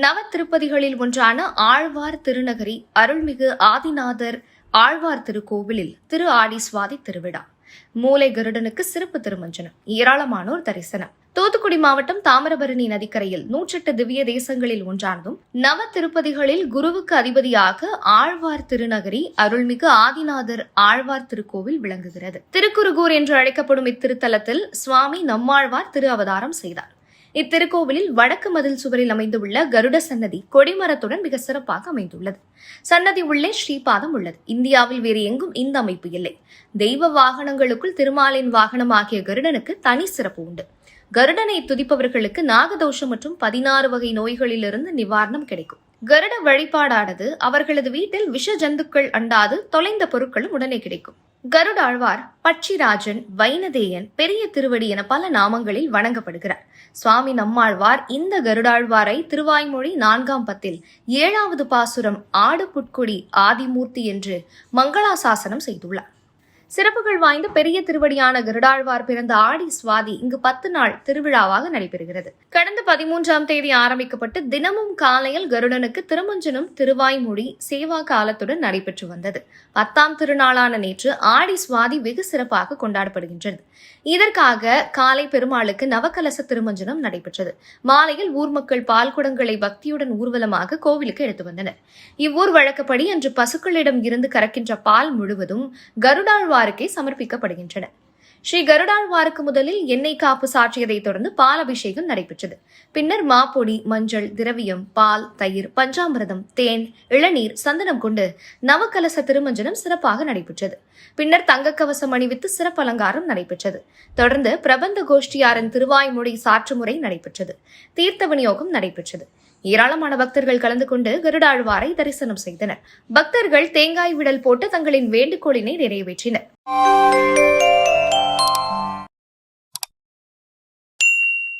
நவ திருப்பதிகளில் ஒன்றான ஆழ்வார் திருநகரி அருள்மிகு ஆதிநாதர் ஆழ்வார் திருக்கோவிலில் திரு ஆடி சுவாதி திருவிழா. மூலை கருடனுக்கு சிறப்பு திருமஞ்சனம், ஏராளமானோர் தரிசனம். தூத்துக்குடி மாவட்டம் தாமிரபரணி நதிக்கரையில் 108 திவ்ய தேசங்களில் ஒன்றானதும் நவ திருப்பதிகளில் குருவுக்கு அதிபதியாக ஆழ்வார் திருநகரி அருள்மிகு ஆதிநாதர் ஆழ்வார் திருக்கோவில் விளங்குகிறது. திருக்குருகூர் என்று அழைக்கப்படும் இத்திருத்தலத்தில் சுவாமி நம்மாழ்வார் திரு அவதாரம் செய்தார். இத்திருக்கோவிலில் வடக்கு மதில் சுவரில் அமைந்துள்ள கருட சன்னதி கொடிமரத்துடன் மிக சிறப்பாக அமைந்துள்ளது. சன்னதி உள்ளே ஸ்ரீபாதம் உள்ளது. இந்தியாவில் வேறு எங்கும் இந்த அமைப்பு இல்லை. தெய்வ வாகனங்களுக்குள் திருமாலின் வாகனம் ஆகிய கருடனுக்கு தனி சிறப்பு உண்டு. கருடனை துதிப்பவர்களுக்கு நாகதோஷம் மற்றும் 16 வகை நோய்களிலிருந்து நிவாரணம் கிடைக்கும். கருட வழிபாடானது அவர்களது வீட்டில் விஷ ஜந்துக்கள் அண்டாது தொலைந்த பொருட்களும் உடனே கிடைக்கும். கருடாழ்வார் பட்சிராஜன், வைனதேயன், பெரிய திருவடி என பல நாமங்களில் வணங்கப்படுகிறார். சுவாமி நம்மாழ்வார் இந்த கருடாழ்வாரை திருவாய்மொழி 4ஆம் பத்தில் 7வது பாசுரம் ஆடு புட்கொடி ஆதிமூர்த்தி என்று மங்களாசாசனம் செய்துள்ளார். சிறப்புகள் வாய்ந்த பெரிய திருவடியான கருடாழ்வார் பிறந்த ஆடி சுவாதி இங்கு 10 நாள் திருவிழாவாக நடைபெறுகிறது. கடந்த 13ஆம் தேதி ஆரம்பிக்கப்பட்டு தினமும் காலையில் கருடனுக்கு திருமஞ்சனம் திருவாய்மொழி சேவா காலத்துடன் நடைபெற்று வந்தது. 10ஆம் திருநாளான நேற்று ஆடி சுவாதி வெகு சிறப்பாக கொண்டாடப்படுகின்றது. இதற்காக காலை பெருமாளுக்கு நவகலச திருமஞ்சனம் நடைபெற்றது. மாலையில் ஊர் மக்கள் பால் குடங்களை பக்தியுடன் ஊர்வலமாக கோவிலுக்கு எடுத்து வந்தனர். இவ்வூர் வழக்கப்படி அன்று பசுக்களிடம் இருந்து கறக்கின்ற பால் முழுவதும் கருடாழ்வாருக்கே சமர்ப்பிக்கப்படுகின்றன. ஸ்ரீ கருடாழ்வாருக்கு முதலில் எண்ணெய் காப்பு சாற்றியதைத் தொடர்ந்து பால் அபிஷேகம் நடைபெற்றது. பின்னர் மாப்பொடி, மஞ்சள், திரவியம், பால், தயிர், பஞ்சாமிரதம், தேன், இளநீர், சந்தனம் கொண்டு நவகலச திருமஞ்சனம் சிறப்பாக நடைபெற்றது. பின்னர் தங்கக்கவசம் அணிவித்து சிறப்பு அலங்காரம் நடைபெற்றது. தொடர்ந்து பிரபந்த கோஷ்டியாரின் திருவாய்மொழி சாற்றுமுறை நடைபெற்றது. தீர்த்த விநியோகம் நடைபெற்றது. ஏராளமான பக்தர்கள் கலந்து கொண்டு கருடாழ்வாரை தரிசனம் செய்தனர். பக்தர்கள் தேங்காய் விடல் போட்டு தங்களின் வேண்டுகோளினை நிறைவேற்றினர்.